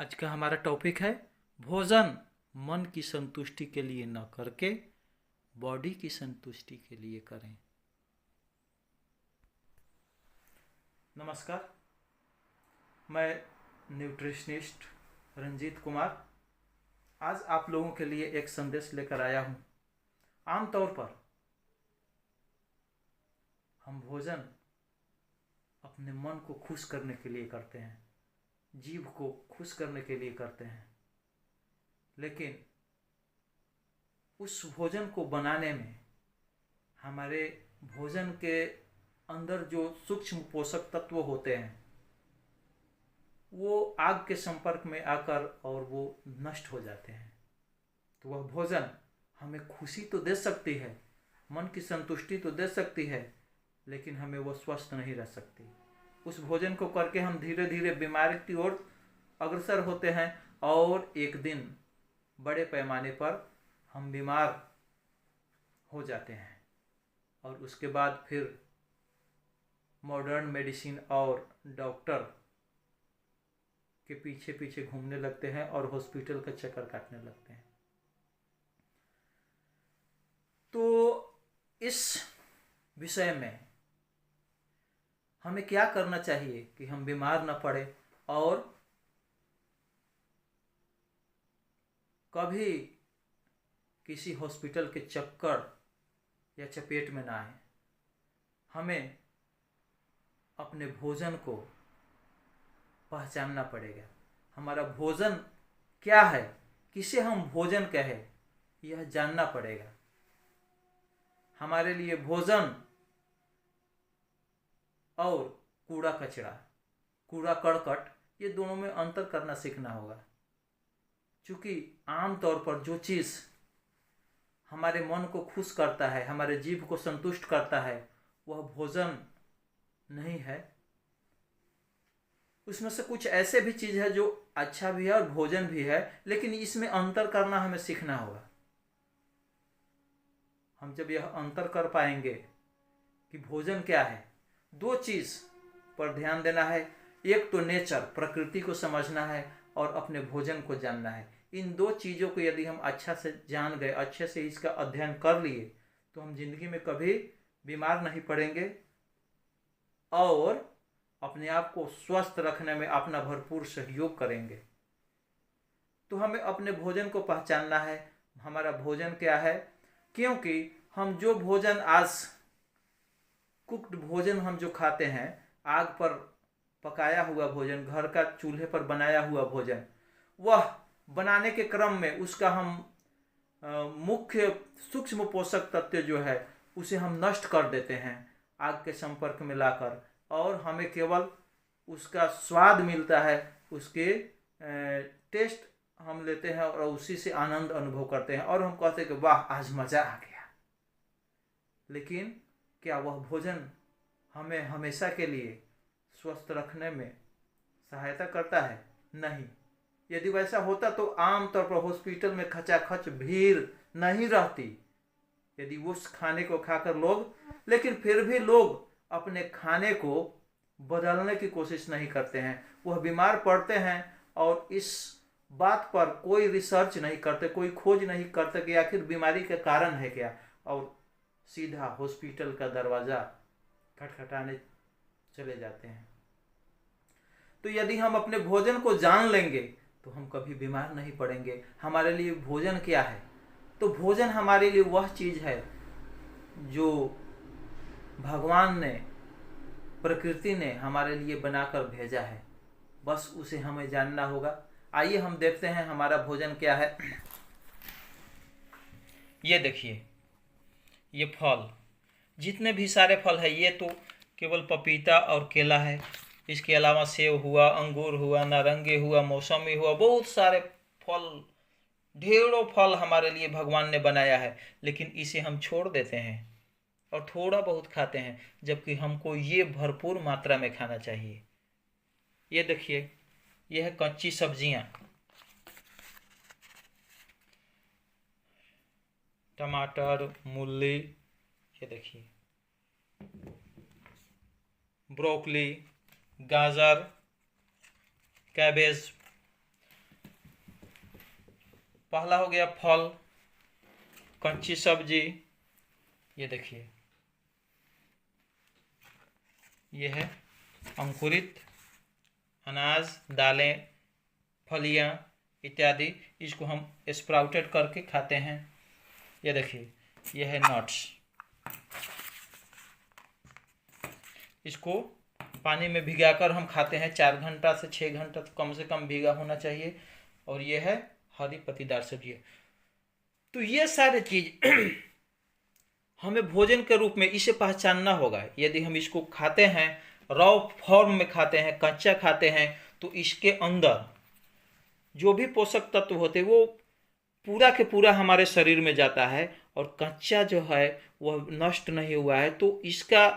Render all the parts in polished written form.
आज का हमारा टॉपिक है भोजन मन की संतुष्टि के लिए न करके बॉडी की संतुष्टि के लिए करें। नमस्कार, मैं न्यूट्रिशनिस्ट रंजीत कुमार आज आप लोगों के लिए एक संदेश लेकर आया हूँ। आमतौर पर हम भोजन अपने मन को खुश करने के लिए करते हैं, जीभ को खुश करने के लिए करते हैं, लेकिन उस भोजन को बनाने में हमारे भोजन के अंदर जो सूक्ष्म पोषक तत्व होते हैं वो आग के संपर्क में आकर और वो नष्ट हो जाते हैं। तो वह भोजन हमें खुशी तो दे सकती है, मन की संतुष्टि तो दे सकती है, लेकिन हमें वो स्वस्थ नहीं रह सकती। उस भोजन को करके हम धीरे धीरे बीमारी की ओर अग्रसर होते हैं और एक दिन बड़े पैमाने पर हम बीमार हो जाते हैं और उसके बाद फिर मॉडर्न मेडिसिन और डॉक्टर के पीछे पीछे घूमने लगते हैं और हॉस्पिटल का चक्कर काटने लगते हैं। तो इस विषय में हमें क्या करना चाहिए कि हम बीमार न पड़े और कभी किसी हॉस्पिटल के चक्कर या चपेट में ना आए। हमें अपने भोजन को पहचानना पड़ेगा। हमारा भोजन क्या है, किसे हम भोजन कहें, यह जानना पड़ेगा। हमारे लिए भोजन और कूड़ा कचरा, कूड़ा करकट, ये दोनों में अंतर करना सीखना होगा। क्योंकि आमतौर पर जो चीज़ हमारे मन को खुश करता है, हमारे जीभ को संतुष्ट करता है, वह भोजन नहीं है। उसमें से कुछ ऐसे भी चीज़ है जो अच्छा भी है और भोजन भी है, लेकिन इसमें अंतर करना हमें सीखना होगा। हम जब यह अंतर कर पाएंगे कि भोजन क्या है, दो चीज़ पर ध्यान देना है। एक तो नेचर, प्रकृति को समझना है और अपने भोजन को जानना है। इन दो चीज़ों को यदि हम अच्छा से जान गए, अच्छे से इसका अध्ययन कर लिए, तो हम जिंदगी में कभी बीमार नहीं पड़ेंगे और अपने आप को स्वस्थ रखने में अपना भरपूर सहयोग करेंगे। तो हमें अपने भोजन को पहचानना है, हमारा भोजन क्या है। क्योंकि हम जो भोजन आज कुक्ड भोजन हम जो खाते हैं, आग पर पकाया हुआ भोजन, घर का चूल्हे पर बनाया हुआ भोजन, वह बनाने के क्रम में उसका हम मुख्य सूक्ष्म पोषक तत्व जो है उसे हम नष्ट कर देते हैं आग के संपर्क में लाकर, और हमें केवल उसका स्वाद मिलता है, उसके टेस्ट हम लेते हैं और उसी से आनंद अनुभव करते हैं और हम कहते हैं कि वाह आज मज़ा आ गया। लेकिन क्या वह भोजन हमें हमेशा के लिए स्वस्थ रखने में सहायता करता है? नहीं। यदि वैसा होता तो आमतौर पर हॉस्पिटल में खचाखच भीड़ नहीं रहती, यदि उस खाने को खाकर लोग, लेकिन फिर भी लोग अपने खाने को बदलने की कोशिश नहीं करते हैं। वह बीमार पड़ते हैं और इस बात पर कोई रिसर्च नहीं करते, कोई खोज नहीं करते कि आखिर बीमारी का कारण है क्या, और सीधा हॉस्पिटल का दरवाज़ा खटखटाने चले जाते हैं। तो यदि हम अपने भोजन को जान लेंगे तो हम कभी बीमार नहीं पड़ेंगे। हमारे लिए भोजन क्या है? तो भोजन हमारे लिए वह चीज़ है जो भगवान ने, प्रकृति ने हमारे लिए बनाकर भेजा है, बस उसे हमें जानना होगा। आइए हम देखते हैं हमारा भोजन क्या है। ये देखिए, ये फल, जितने भी सारे फल है, ये तो केवल पपीता और केला है। इसके अलावा सेब हुआ, अंगूर हुआ, नारंगी हुआ, मौसमी हुआ, बहुत सारे फल, ढेरों फल हमारे लिए भगवान ने बनाया है, लेकिन इसे हम छोड़ देते हैं और थोड़ा बहुत खाते हैं, जबकि हमको ये भरपूर मात्रा में खाना चाहिए। ये देखिए, यह है कच्ची सब्जियां, टमाटर, मूली, ये देखिए ब्रोकली, गाजर, कैबेज, पहला हो गया फल, कच्ची सब्जी, ये देखिए ये है अंकुरित अनाज, दालें, फलियां इत्यादि, इसको हम स्प्राउटेड करके खाते हैं। ये देखिए ये है नट्स, इसको पानी में भिगाकर हम खाते हैं, 4 घंटा से 6 घंटा तो कम से कम भीगा होना चाहिए। और ये है हरी पत्तीदार सब्जी। तो ये सारे चीज हमें भोजन के रूप में इसे पहचानना होगा। यदि हम इसको खाते हैं, रॉ फॉर्म में खाते हैं, कच्चा खाते हैं, तो इसके अंदर जो भी पोषक तत्व होते हैं वो पूरा के पूरा हमारे शरीर में जाता है, और कच्चा जो है वह नष्ट नहीं हुआ है। तो इसका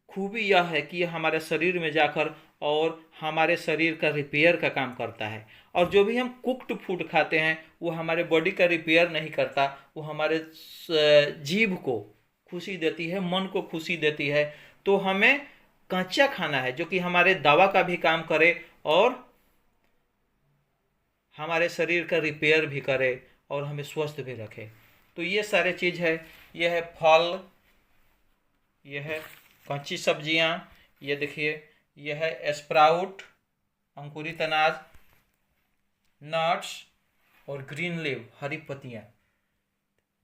खूबी यह है कि यह हमारे शरीर में जाकर और हमारे शरीर का रिपेयर का काम करता है। और जो भी हम कुक्ड फूड खाते हैं वो हमारे बॉडी का रिपेयर नहीं करता, वो हमारे जीभ को खुशी देती है, मन को खुशी देती है। तो हमें कच्चा खाना है जो कि हमारे दवा का भी काम करे और हमारे शरीर का रिपेयर भी करे और हमें स्वस्थ भी रखे। तो ये सारे चीज़ है। ये है फल, ये है कच्ची सब्जियां, ये देखिए ये है स्प्राउट अंकुरित अनाज, नट्स और ग्रीन लीव हरी पत्तियां।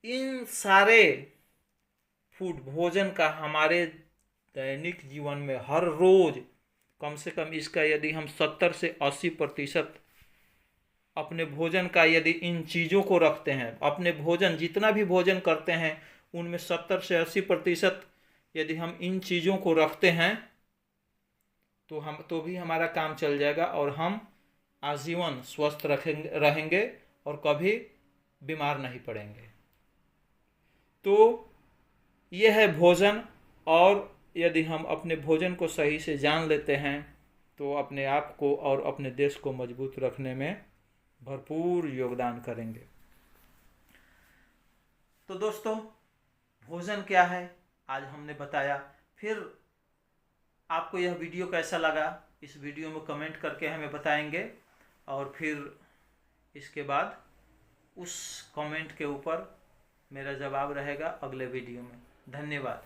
इन सारे फूड भोजन का हमारे दैनिक जीवन में हर रोज कम से कम इसका यदि हम 70 से 80% अपने भोजन का यदि इन चीज़ों को रखते हैं, अपने भोजन जितना भी भोजन करते हैं उनमें 70 से 80% यदि हम इन चीज़ों को रखते हैं तो भी हमारा काम चल जाएगा और हम आजीवन स्वस्थ रहेंगे और कभी बीमार नहीं पड़ेंगे। तो यह है भोजन, और यदि हम अपने भोजन को सही से जान लेते हैं तो अपने आप को और अपने देश को मजबूत रखने में भरपूर योगदान करेंगे। तो दोस्तों भोजन क्या है आज हमने बताया। फिर आपको यह वीडियो कैसा लगा इस वीडियो में कमेंट करके हमें बताएंगे, और फिर इसके बाद उस कमेंट के ऊपर मेरा जवाब रहेगा अगले वीडियो में। धन्यवाद।